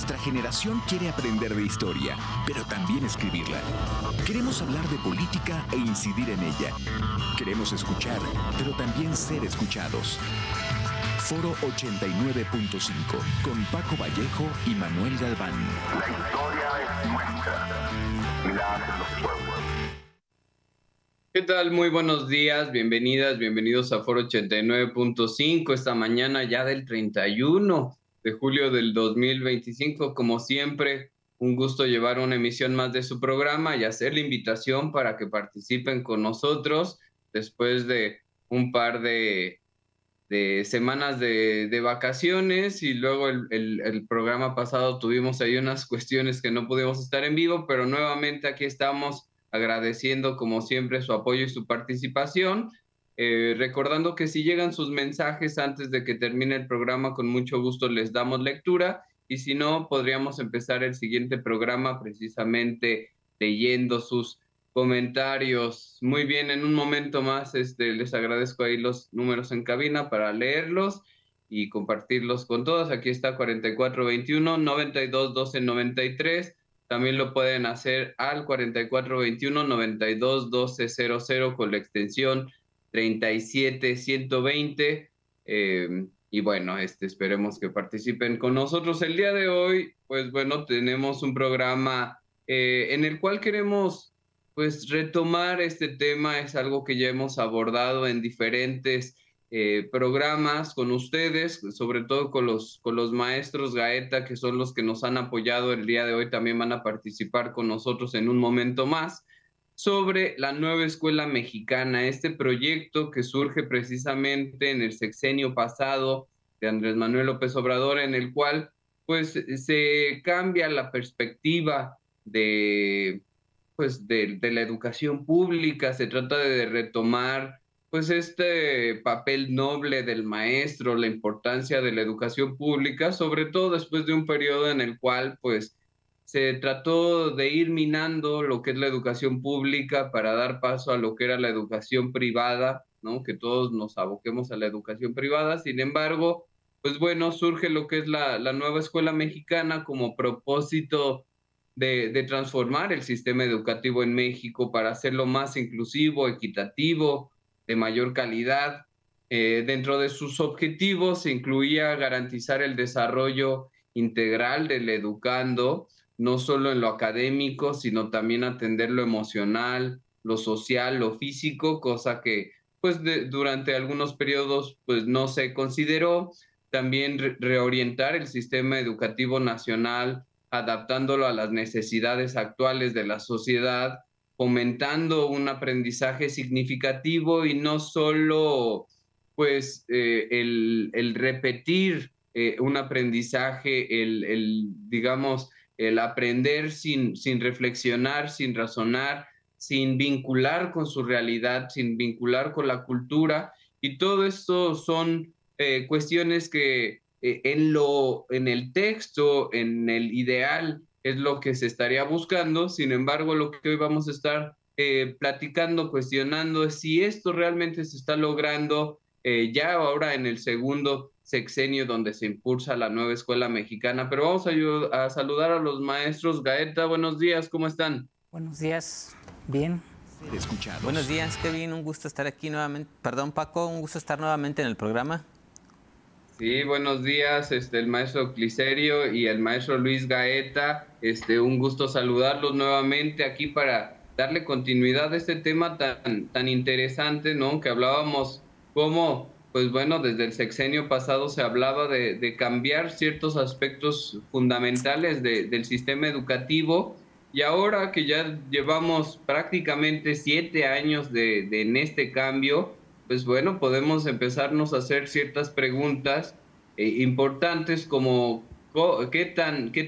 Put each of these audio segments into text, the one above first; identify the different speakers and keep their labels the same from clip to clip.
Speaker 1: Nuestra generación quiere aprender de historia, pero también escribirla. Queremos hablar de política e incidir en ella. Queremos escuchar, pero también ser escuchados. Foro 89.5, con Paco Vallejo y Manuel Galván.
Speaker 2: La historia es nuestra y la hacen los pueblos.
Speaker 3: ¿Qué tal? Muy buenos días, bienvenidas, bienvenidos a Foro 89.5, esta mañana ya del 31 de julio del 2025. Como siempre, un gusto llevar una emisión más de su programa y hacer la invitación para que participen con nosotros después de un par de semanas de vacaciones, y luego el programa pasado tuvimos ahí unas cuestiones que no pudimos estar en vivo, pero nuevamente aquí estamos agradeciendo como siempre su apoyo y su participación, recordando que si llegan sus mensajes antes de que termine el programa, con mucho gusto les damos lectura, y si no, podríamos empezar el siguiente programa precisamente leyendo sus comentarios. Muy bien, en un momento más les agradezco ahí los números en cabina para leerlos y compartirlos con todos. Aquí está 4421-921293. También lo pueden hacer al 4421-921200 con la extensión 37120. Y bueno, esperemos que participen con nosotros el día de hoy. Pues bueno, tenemos un programa en el cual queremos pues retomar este tema. Es algo que ya hemos abordado en diferentes programas con ustedes, sobre todo con los maestros Gaeta, que son los que nos han apoyado el día de hoy. También van a participar con nosotros en un momento más, sobre la nueva escuela mexicana, este proyecto que surge precisamente en el sexenio pasado de Andrés Manuel López Obrador, en el cual pues se cambia la perspectiva de la educación pública. Se trata de retomar pues este papel noble del maestro, la importancia de la educación pública, sobre todo después de un periodo en el cual pues se trató de ir minando lo que es la educación pública para dar paso a lo que era la educación privada, ¿no? Que todos nos aboquemos a la educación privada. Sin embargo, pues bueno, surge lo que es la nueva escuela mexicana como propósito de transformar el sistema educativo en México para hacerlo más inclusivo, equitativo, de mayor calidad. Dentro de sus objetivos se incluía garantizar el desarrollo integral del educando, no solo en lo académico, sino también atender lo emocional, lo social, lo físico, cosa que pues durante algunos periodos pues no se consideró. También reorientar el sistema educativo nacional, adaptándolo a las necesidades actuales de la sociedad, fomentando un aprendizaje significativo y no solo pues el repetir un aprendizaje, digamos, el aprender sin reflexionar, sin razonar, sin vincular con su realidad, sin vincular con la cultura. Y todo esto son cuestiones que en el texto, en el ideal, es lo que se estaría buscando. Sin embargo, lo que hoy vamos a estar platicando, cuestionando, es si esto realmente se está logrando ya ahora en el segundo sexenio donde se impulsa la nueva escuela mexicana. Pero vamos a saludar a los maestros. Gaeta, buenos días, ¿cómo están?
Speaker 4: Buenos días, bien.
Speaker 5: Buenos días, Kevin, un gusto estar aquí nuevamente. Perdón, Paco, un gusto estar nuevamente en el programa.
Speaker 3: Sí, buenos días, el maestro Cliserio y el maestro Luis Gaeta. Un gusto saludarlos nuevamente aquí para darle continuidad a este tema tan interesante, ¿no? Que hablábamos cómo, pues bueno, desde el sexenio pasado se hablaba de cambiar ciertos aspectos fundamentales del sistema educativo, y ahora que ya llevamos prácticamente 7 años en este cambio, pues bueno, podemos empezarnos a hacer ciertas preguntas importantes como ¿qué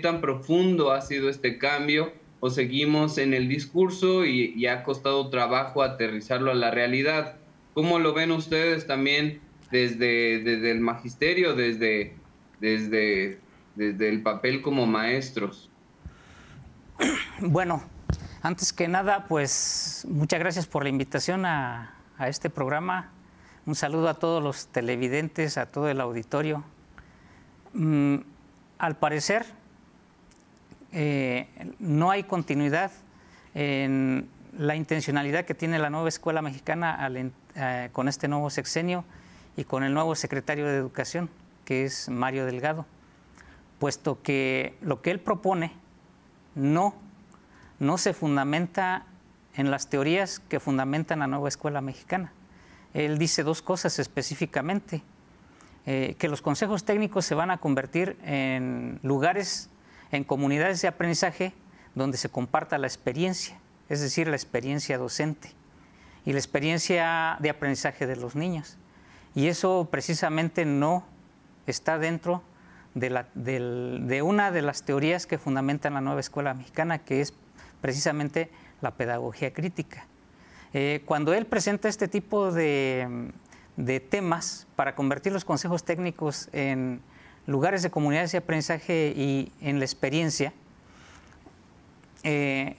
Speaker 3: tan profundo ha sido este cambio? ¿O seguimos en el discurso y ha costado trabajo aterrizarlo a la realidad? ¿Cómo lo ven ustedes también desde el magisterio, desde el papel como maestros?
Speaker 4: Bueno, antes que nada, pues muchas gracias por la invitación a este programa. Un saludo a todos los televidentes, a todo el auditorio. Al parecer, no hay continuidad en la intencionalidad que tiene la nueva escuela mexicana con este nuevo sexenio y con el nuevo secretario de Educación, que es Mario Delgado, puesto que lo que él propone no se fundamenta en las teorías que fundamentan la nueva escuela mexicana. Él dice dos cosas específicamente: que los consejos técnicos se van a convertir en lugares, en comunidades de aprendizaje donde se comparta la experiencia, es decir, la experiencia docente y la experiencia de aprendizaje de los niños. Y eso precisamente no está dentro de una de las teorías que fundamentan la nueva escuela mexicana, que es precisamente la pedagogía crítica. Cuando él presenta este tipo de temas para convertir los consejos técnicos en lugares de comunidades de aprendizaje y en la experiencia, de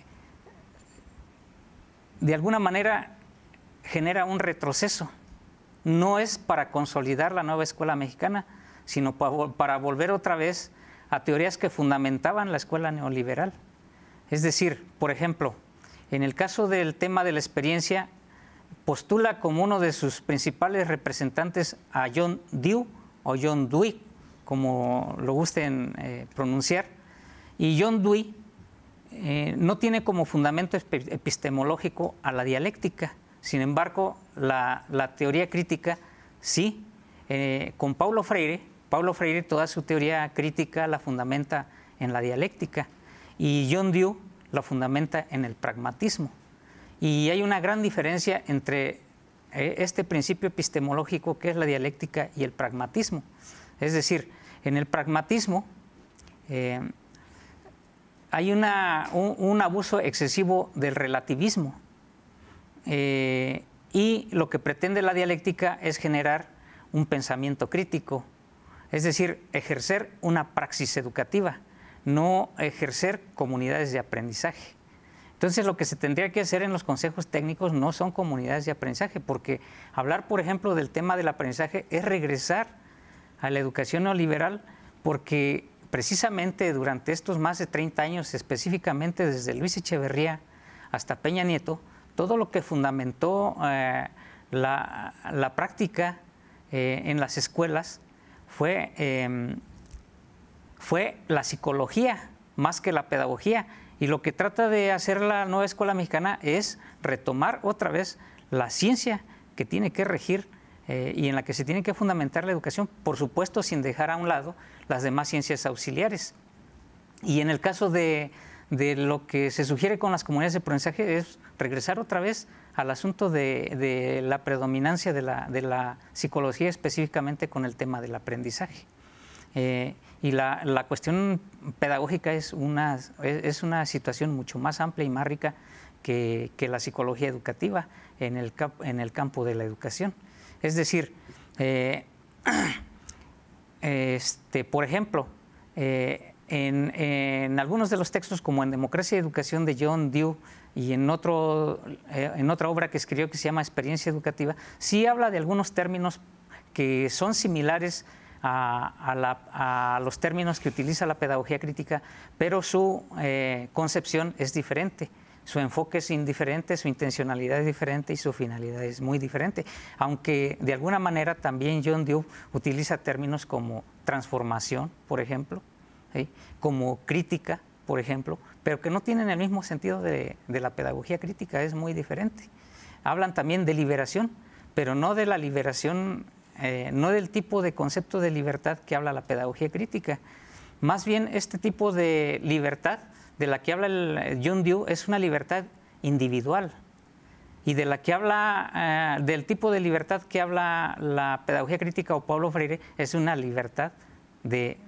Speaker 4: alguna manera genera un retroceso. No es para consolidar la nueva escuela mexicana, sino para volver otra vez a teorías que fundamentaban la escuela neoliberal. Es decir, por ejemplo, en el caso del tema de la experiencia, postula como uno de sus principales representantes a John Dewey o John Dewey, como lo gusten pronunciar. Y John Dewey no tiene como fundamento epistemológico a la dialéctica. Sin embargo, la teoría crítica sí. Con Paulo Freire toda su teoría crítica la fundamenta en la dialéctica, y John Dewey la fundamenta en el pragmatismo. Y hay una gran diferencia entre este principio epistemológico que es la dialéctica y el pragmatismo. Es decir, en el pragmatismo hay un abuso excesivo del relativismo, y lo que pretende la dialéctica es generar un pensamiento crítico, es decir, ejercer una praxis educativa, no ejercer comunidades de aprendizaje. Entonces, lo que se tendría que hacer en los consejos técnicos no son comunidades de aprendizaje, porque hablar, por ejemplo, del tema del aprendizaje es regresar a la educación neoliberal, porque precisamente durante estos más de 30 años, específicamente desde Luis Echeverría hasta Peña Nieto, todo lo que fundamentó la práctica en las escuelas fue la psicología más que la pedagogía. Y lo que trata de hacer la nueva escuela mexicana es retomar otra vez la ciencia que tiene que regir y en la que se tiene que fundamentar la educación, por supuesto sin dejar a un lado las demás ciencias auxiliares. Y en el caso de lo que se sugiere con las comunidades de aprendizaje es regresar otra vez al asunto de la predominancia de la psicología, específicamente con el tema del aprendizaje. Y la cuestión pedagógica es una situación mucho más amplia y más rica que la psicología educativa en el campo de la educación. Es decir, por ejemplo, en algunos de los textos, como en Democracia y Educación de John Dewey y en otra obra que escribió que se llama Experiencia Educativa, sí habla de algunos términos que son similares a los términos que utiliza la pedagogía crítica, pero su concepción es diferente, su enfoque es indiferente, su intencionalidad es diferente y su finalidad es muy diferente, aunque de alguna manera también John Dewey utiliza términos como transformación, por ejemplo, ¿sí?, como crítica, por ejemplo, pero que no tienen el mismo sentido de la pedagogía crítica, es muy diferente. Hablan también de liberación, pero no de la liberación, no del tipo de concepto de libertad que habla la pedagogía crítica. Más bien, este tipo de libertad de la que habla John Dewey es una libertad individual, y de la que habla, del tipo de libertad que habla la pedagogía crítica o Paulo Freire, es una libertad de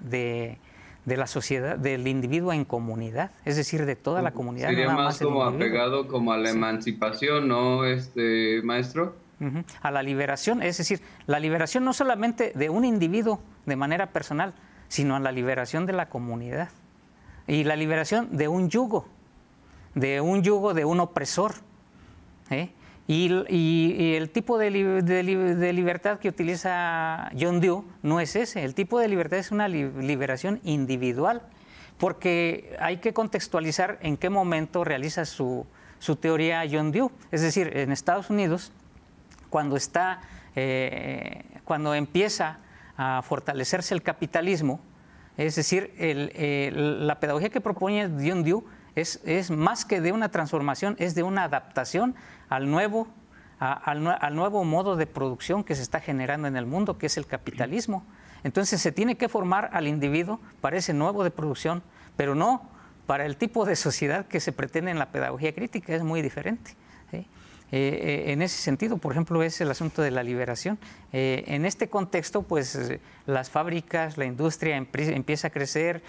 Speaker 4: la sociedad, del individuo en comunidad, es decir, de toda la comunidad.
Speaker 3: Sería
Speaker 4: nada
Speaker 3: más como apegado como a la emancipación, ¿no, maestro?
Speaker 4: A la liberación, es decir, la liberación no solamente de un individuo de manera personal, sino a la liberación de la comunidad y la liberación de un yugo de un opresor. Y el tipo de libertad que utiliza John Dewey no es ese. El tipo de libertad es una liberación individual, porque hay que contextualizar en qué momento realiza su teoría John Dewey. Es decir, en Estados Unidos, cuando empieza a fortalecerse el capitalismo, es decir, la pedagogía que propone John Dewey es más que de una transformación, es de una adaptación al nuevo modo de producción que se está generando en el mundo, que es el capitalismo. Entonces se tiene que formar al individuo para ese nuevo de producción, pero no para el tipo de sociedad que se pretende en la pedagogía crítica, es muy diferente, ¿sí? En ese sentido, por ejemplo, es el asunto de la liberación. En este contexto, pues las fábricas, la industria empieza a crecer,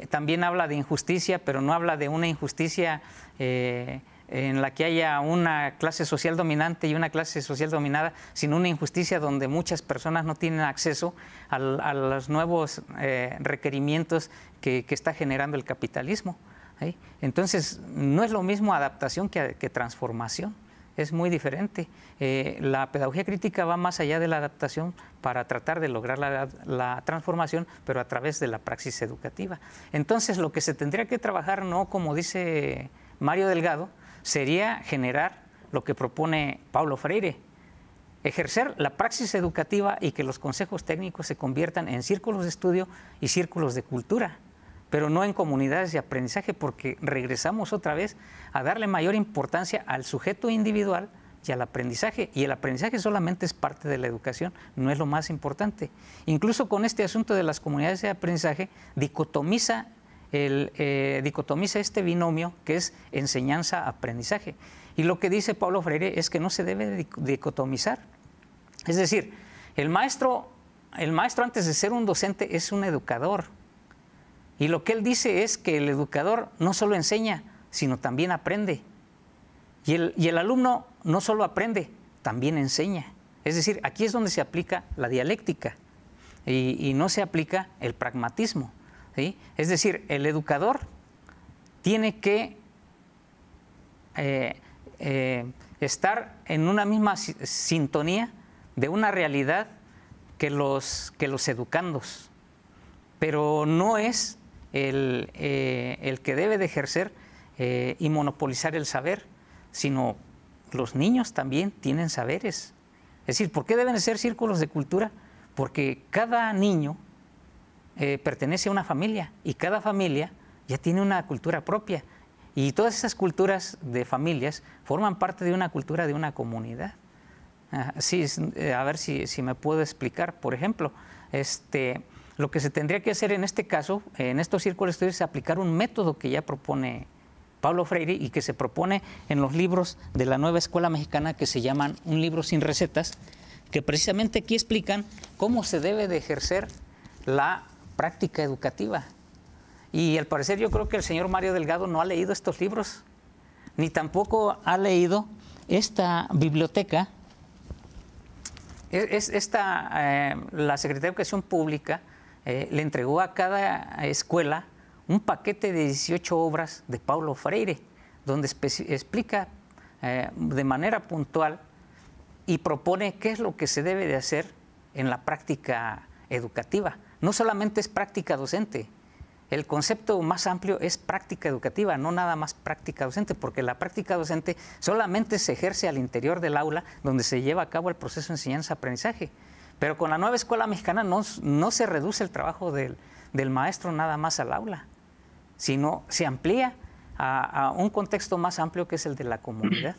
Speaker 4: también habla de injusticia, pero no habla de una injusticia en la que haya una clase social dominante y una clase social dominada, sino una injusticia donde muchas personas no tienen acceso a los nuevos requerimientos que está generando el capitalismo, ¿sí? Entonces, no es lo mismo adaptación que transformación, es muy diferente. La pedagogía crítica va más allá de la adaptación para tratar de lograr la transformación, pero a través de la praxis educativa. Entonces, lo que se tendría que trabajar, no como dice Mario Delgado, sería generar lo que propone Paulo Freire, ejercer la praxis educativa y que los consejos técnicos se conviertan en círculos de estudio y círculos de cultura, pero no en comunidades de aprendizaje, porque regresamos otra vez a darle mayor importancia al sujeto individual y al aprendizaje, y el aprendizaje solamente es parte de la educación, no es lo más importante. Incluso con este asunto de las comunidades de aprendizaje, dicotomiza este binomio que es enseñanza-aprendizaje. Y lo que dice Paulo Freire es que no se debe dicotomizar. Es decir, el maestro antes de ser un docente es un educador. Y lo que él dice es que el educador no solo enseña, sino también aprende. Y el alumno no solo aprende, también enseña. Es decir, aquí es donde se aplica la dialéctica y no se aplica el pragmatismo, ¿sí? Es decir, el educador tiene que estar en una misma sintonía de una realidad que los educandos, pero no es el que debe de ejercer y monopolizar el saber, sino los niños también tienen saberes. Es decir, ¿por qué deben ser círculos de cultura? Porque cada niño pertenece a una familia y cada familia ya tiene una cultura propia y todas esas culturas de familias forman parte de una cultura de una comunidad. Sí, a ver si me puedo explicar. Por ejemplo, lo que se tendría que hacer en este caso, en estos círculos de estudios, es aplicar un método que ya propone Paulo Freire y que se propone en los libros de la nueva escuela mexicana, que se llaman Un libro sin recetas, que precisamente aquí explican cómo se debe de ejercer la práctica educativa. Y al parecer yo creo que el señor Mario Delgado no ha leído estos libros, ni tampoco ha leído esta biblioteca. La Secretaría de Educación Pública le entregó a cada escuela un paquete de 18 obras de Paulo Freire, donde explica de manera puntual y propone qué es lo que se debe de hacer en la práctica educativa. No solamente es práctica docente, el concepto más amplio es práctica educativa, no nada más práctica docente, porque la práctica docente solamente se ejerce al interior del aula, donde se lleva a cabo el proceso de enseñanza-aprendizaje. Pero con la nueva escuela mexicana no se reduce el trabajo del maestro nada más al aula, sino se amplía a un contexto más amplio, que es el de la comunidad.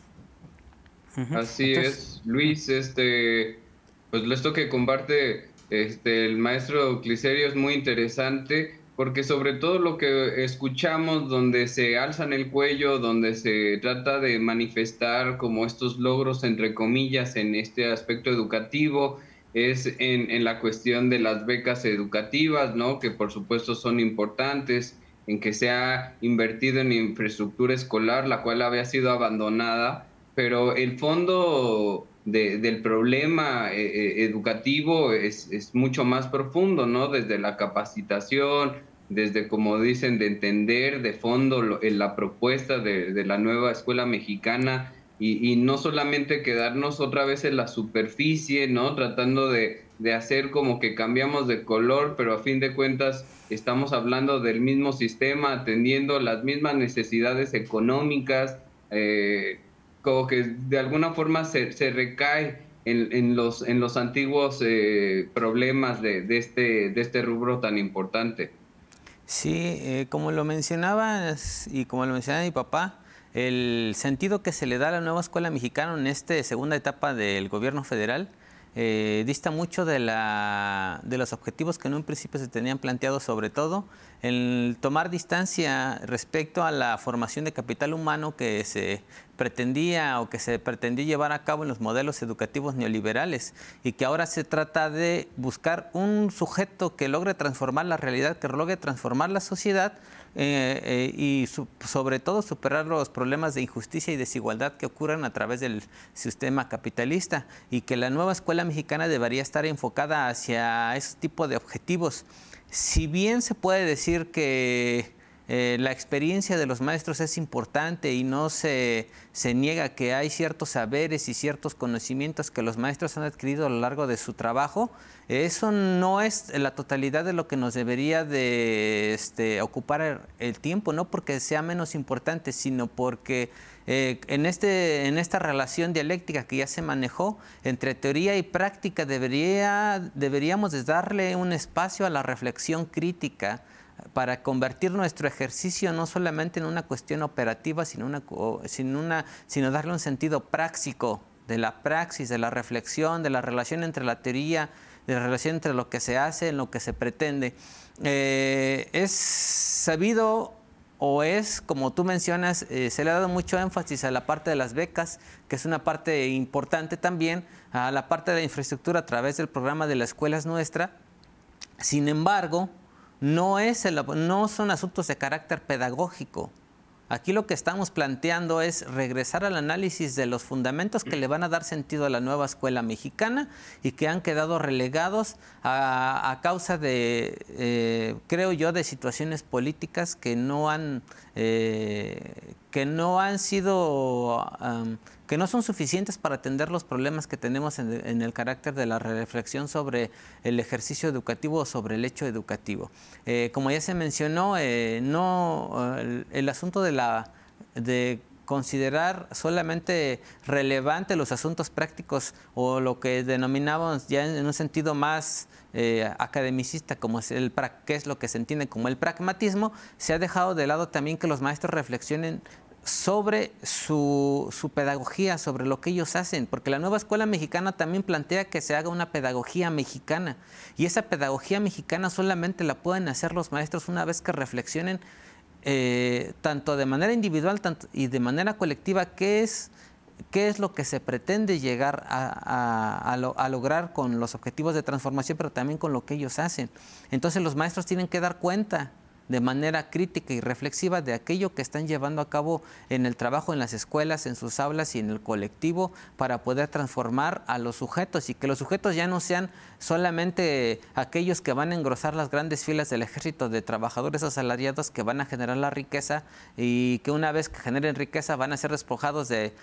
Speaker 3: Así es, Luis. Pues esto que comparte el maestro Cliserio es muy interesante, porque sobre todo lo que escuchamos, donde se alzan el cuello, donde se trata de manifestar como estos logros, entre comillas, en este aspecto educativo, es en la cuestión de las becas educativas, ¿no? Que por supuesto son importantes, en que se ha invertido en infraestructura escolar, la cual había sido abandonada, pero el fondo del problema educativo es mucho más profundo, ¿no? Desde la capacitación, desde, como dicen, de entender de fondo la propuesta de la nueva escuela mexicana, y no solamente quedarnos otra vez en la superficie, ¿no? Tratando de de hacer como que cambiamos de color, pero a fin de cuentas estamos hablando del mismo sistema, atendiendo las mismas necesidades económicas, como que de alguna forma se recae en los antiguos problemas de este rubro tan importante.
Speaker 5: Sí, como lo mencionabas y como lo mencionaba mi papá, el sentido que se le da a la nueva escuela mexicana en esta segunda etapa del gobierno federal dista mucho de los objetivos que en un principio se tenían planteados, sobre todo el tomar distancia respecto a la formación de capital humano que se pretendía o que se pretendió llevar a cabo en los modelos educativos neoliberales, y que ahora se trata de buscar un sujeto que logre transformar la realidad, que logre transformar la sociedad y sobre todo superar los problemas de injusticia y desigualdad que ocurren a través del sistema capitalista, y que la nueva escuela mexicana debería estar enfocada hacia ese tipo de objetivos. Si bien se puede decir que la experiencia de los maestros es importante y no se niega que hay ciertos saberes y ciertos conocimientos que los maestros han adquirido a lo largo de su trabajo, eso no es la totalidad de lo que nos debería de ocupar el tiempo, no porque sea menos importante, sino porque en esta relación dialéctica que ya se manejó entre teoría y práctica deberíamos de darle un espacio a la reflexión crítica para convertir nuestro ejercicio no solamente en una cuestión operativa, sino darle un sentido práctico de la praxis, de la reflexión, de la relación entre la teoría, de la relación entre lo que se hace, en lo que se pretende. Es sabido, o es, como tú mencionas, se le ha dado mucho énfasis a la parte de las becas, que es una parte importante también, a la parte de la infraestructura a través del programa de La Escuela es Nuestra. Sin embargo, no son asuntos de carácter pedagógico. Aquí lo que estamos planteando es regresar al análisis de los fundamentos que le van a dar sentido a la nueva escuela mexicana y que han quedado relegados a causa de, creo yo, de situaciones políticas que no son suficientes para atender los problemas que tenemos en el carácter de la reflexión sobre el ejercicio educativo o sobre el hecho educativo. Como ya se mencionó, el asunto de considerar solamente relevante los asuntos prácticos, o lo que denominamos ya en un sentido más academicista, como es qué es lo que se entiende como el pragmatismo, se ha dejado de lado también que los maestros reflexionen sobre su pedagogía, sobre lo que ellos hacen, porque la nueva escuela mexicana también plantea que se haga una pedagogía mexicana, y esa pedagogía mexicana solamente la pueden hacer los maestros una vez que reflexionen tanto de manera individual y de manera colectiva qué es lo que se pretende llegar a lograr con los objetivos de transformación, pero también con lo que ellos hacen. Entonces los maestros tienen que dar cuenta de manera crítica y reflexiva de aquello que están llevando a cabo en el trabajo, en las escuelas, en sus aulas y en el colectivo, para poder transformar a los sujetos, y que los sujetos ya no sean solamente aquellos que van a engrosar las grandes filas del ejército de trabajadores asalariados que van a generar la riqueza, y que una vez que generen riqueza van a ser despojados de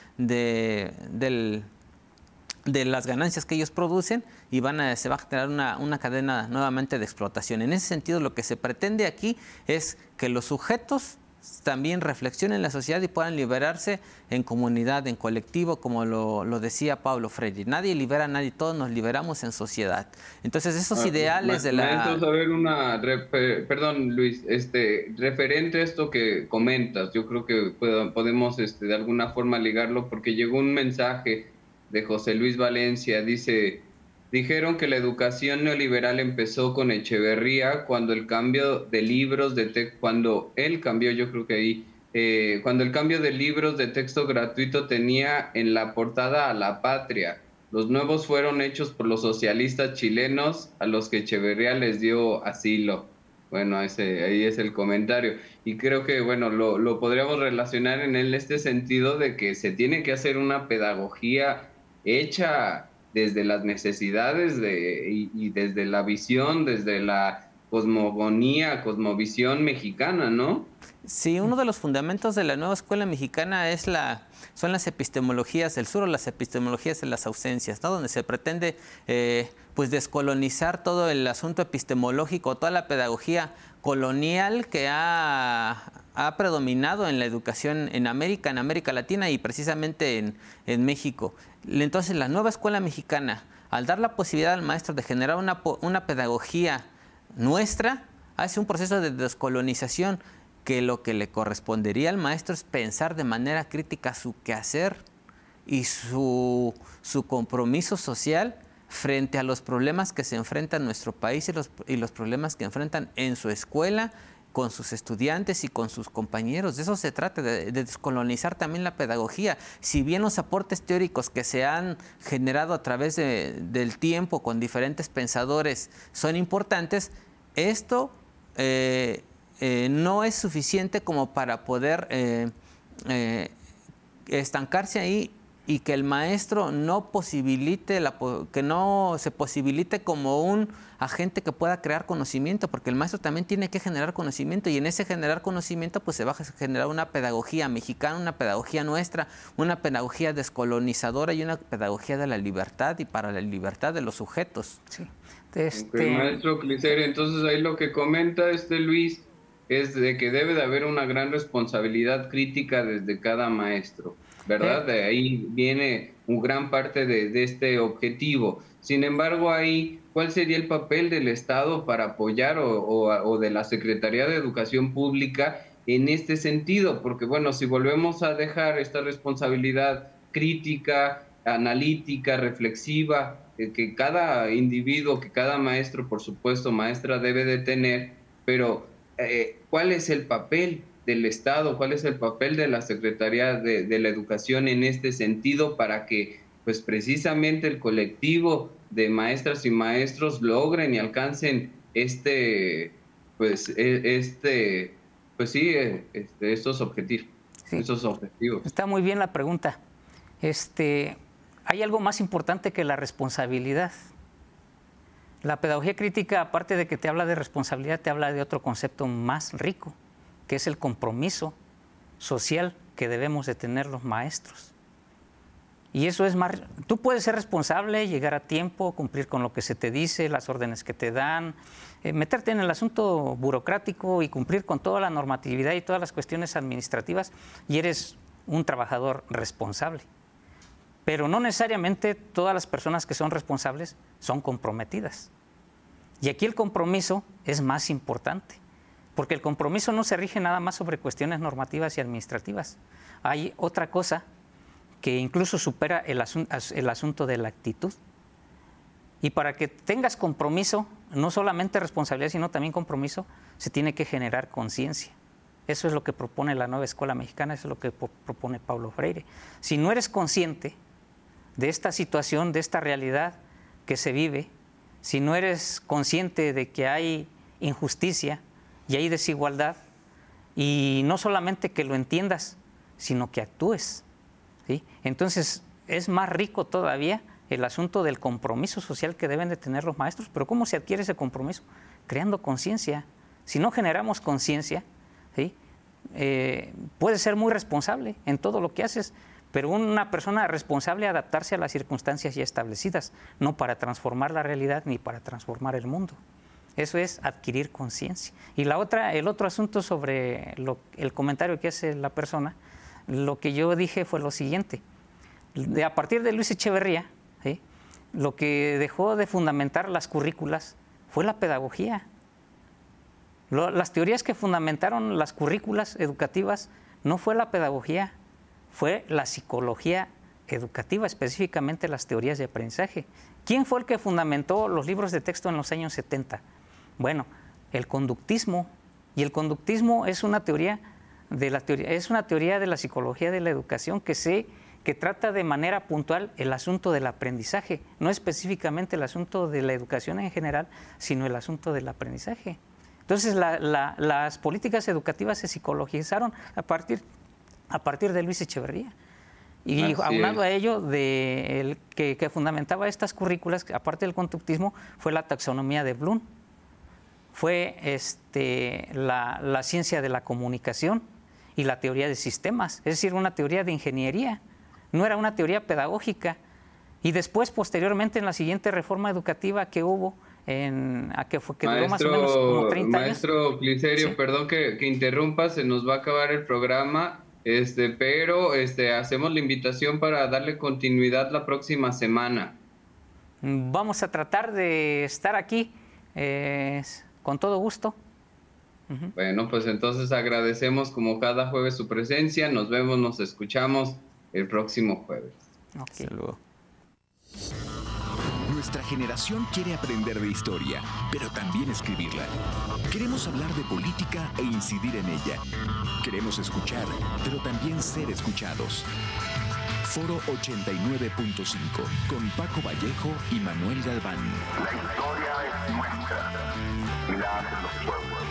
Speaker 5: las ganancias que ellos producen, y se va a generar una cadena nuevamente de explotación. En ese sentido, lo que se pretende aquí es que los sujetos también reflexionen en la sociedad y puedan liberarse en comunidad, en colectivo, como lo decía Pablo Freire. Nadie libera a nadie, todos nos liberamos en sociedad. Entonces, esos ideales de la...
Speaker 3: Perdón, Luis, referente a esto que comentas, yo creo que podemos de alguna forma ligarlo, porque llegó un mensaje de José Luis Valencia. Dice: dijeron que la educación neoliberal empezó con Echeverría cuando el cambio de libros de texto, cuando el cambio de libros de texto gratuito tenía en la portada a la patria. Los nuevos fueron hechos por los socialistas chilenos a los que Echeverría les dio asilo. Bueno, ahí es el comentario. Y creo que, bueno, lo podríamos relacionar en este sentido de que se tiene que hacer una pedagogía hecha desde las necesidades y desde la visión, desde la cosmovisión mexicana, ¿no?
Speaker 5: Sí, uno de los fundamentos de la nueva escuela mexicana son las epistemologías del sur, o las epistemologías de las ausencias, ¿no? Donde se pretende pues descolonizar todo el asunto epistemológico, toda la pedagogía colonial que ha predominado en la educación en América Latina y precisamente en México. Entonces, la nueva escuela mexicana, al dar la posibilidad al maestro de generar una pedagogía nuestra, hace un proceso de descolonización que lo que le correspondería al maestro es pensar de manera crítica su quehacer y su compromiso social frente a los problemas que se enfrentan en nuestro país y los problemas que enfrentan en su escuela, con sus estudiantes y con sus compañeros. De eso se trata, de descolonizar también la pedagogía. Si bien los aportes teóricos que se han generado a través del tiempo con diferentes pensadores son importantes, esto no es suficiente como para poder estancarse ahí y que el maestro no se posibilite como un agente que pueda crear conocimiento, porque el maestro también tiene que generar conocimiento, y en ese generar conocimiento pues se va a generar una pedagogía mexicana, una pedagogía nuestra, una pedagogía descolonizadora y una pedagogía de la libertad y para la libertad de los sujetos.
Speaker 4: Sí.
Speaker 3: Maestro Clicero, entonces ahí lo que comenta Luis es de que debe de haber una gran responsabilidad crítica desde cada maestro, ¿verdad? De ahí viene una gran parte de este objetivo. Sin embargo, ahí, ¿cuál sería el papel del Estado para apoyar o de la Secretaría de Educación Pública en este sentido? Porque, bueno, si volvemos a dejar esta responsabilidad crítica, analítica, reflexiva, que cada individuo, que cada maestro, por supuesto, maestra, debe de tener, pero ¿cuál es el papel del Estado? ¿Cuál es el papel de la Secretaría de la Educación en este sentido para que pues precisamente el colectivo de maestras y maestros logren y alcancen estos objetivos, sí, estos objetivos?
Speaker 4: Está muy bien la pregunta. Hay algo más importante que la responsabilidad. La pedagogía crítica, aparte de que te habla de responsabilidad, te habla de otro concepto más rico, que es el compromiso social que debemos de tener los maestros. Y eso es más... Tú puedes ser responsable, llegar a tiempo, cumplir con lo que se te dice, las órdenes que te dan, meterte en el asunto burocrático y cumplir con toda la normatividad y todas las cuestiones administrativas, y eres un trabajador responsable. Pero no necesariamente todas las personas que son responsables son comprometidas. Y aquí el compromiso es más importante, porque el compromiso no se rige nada más sobre cuestiones normativas y administrativas. Hay otra cosa que incluso supera el asunto de la actitud. Y para que tengas compromiso, no solamente responsabilidad, sino también compromiso, se tiene que generar conciencia. Eso es lo que propone la nueva escuela mexicana, eso es lo que propone Paulo Freire. Si no eres consciente de esta situación, de esta realidad que se vive, si no eres consciente de que hay injusticia y hay desigualdad, y no solamente que lo entiendas, sino que actúes, ¿sí? Entonces es más rico todavía el asunto del compromiso social que deben de tener los maestros. Pero ¿cómo se adquiere ese compromiso? Creando conciencia. Si no generamos conciencia, ¿sí? Puedes ser muy responsable en todo lo que haces, pero una persona responsable adaptarse a las circunstancias ya establecidas, no para transformar la realidad ni para transformar el mundo. Eso es adquirir conciencia. Y el otro asunto sobre el comentario que hace la persona, lo que yo dije fue lo siguiente. A partir de Luis Echeverría, ¿sí?, lo que dejó de fundamentar las currículas fue la pedagogía. Las teorías que fundamentaron las currículas educativas no fue la pedagogía, fue la psicología educativa, específicamente las teorías de aprendizaje. ¿Quién fue el que fundamentó los libros de texto en los años 70? Bueno, el conductismo. Y el conductismo es una teoría de la psicología de la educación que trata de manera puntual el asunto del aprendizaje, no específicamente el asunto de la educación en general, sino el asunto del aprendizaje. Entonces, las políticas educativas se psicologizaron a partir de Luis Echeverría. Y aunado a ello, que fundamentaba estas currículas, aparte del conductismo, fue la taxonomía de Bloom, fue la ciencia de la comunicación y la teoría de sistemas, es decir, una teoría de ingeniería, no era una teoría pedagógica. Y después, posteriormente, en la siguiente reforma educativa que hubo, que duró más o menos como 30 años.
Speaker 3: Maestro Glicerio,
Speaker 4: Sí.
Speaker 3: perdón que interrumpa, se nos va a acabar el programa, pero hacemos la invitación para darle continuidad la próxima semana.
Speaker 4: Vamos a tratar de estar aquí con todo gusto.
Speaker 3: Bueno, pues entonces agradecemos como cada jueves su presencia. Nos vemos, nos escuchamos el próximo jueves.
Speaker 4: Okay.
Speaker 5: Hasta luego.
Speaker 1: Nuestra generación quiere aprender de historia, pero también escribirla. Queremos hablar de política e incidir en ella. Queremos escuchar, pero también ser escuchados. Foro 89.5 con Paco Vallejo y Manuel Galván.
Speaker 2: La historia es nuestra y la hacen los pueblos.